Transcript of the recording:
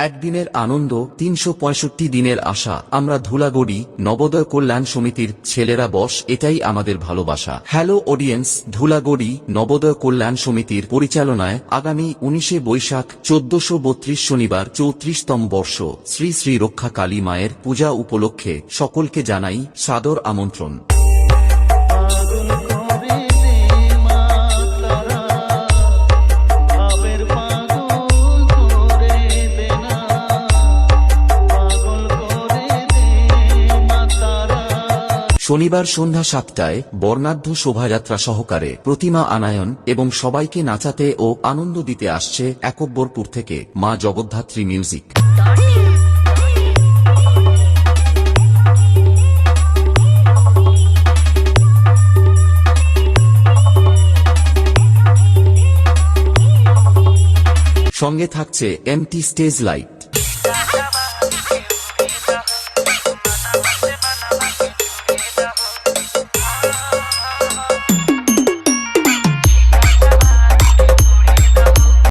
একদিনের আনন্দ, 365 দিনের আশা। আমরা ধুলাগড়ি নবোদয় কল্যাণ সমিতির ছেলেরা বস, এটাই আমাদের ভালোবাসা। হ্যালো অডিয়েন্স, ধুলাগড়ি নবোদয় কল্যাণ সমিতির পরিচালনায় আগামী 19 বৈশাখ 1432 শনিবার 34তম বর্ষ শ্রী শ্রী রক্ষা কালী মায়ের পূজা উপলক্ষে সকলকে জানাই সাদর আমন্ত্রণ। শনিবার সন্ধ্যা 7টায় বর্ণাঢ্য শোভাযাত্রা সহকারে প্রতিমা আনায়ন এবং সবাইকে নাচাতে ও আনন্দ দিতে আসছে একব্বরপুর থেকে মা জগদ্ধাত্রী মিউজিক। সঙ্গে থাকছে এমটি স্টেজ লাইট।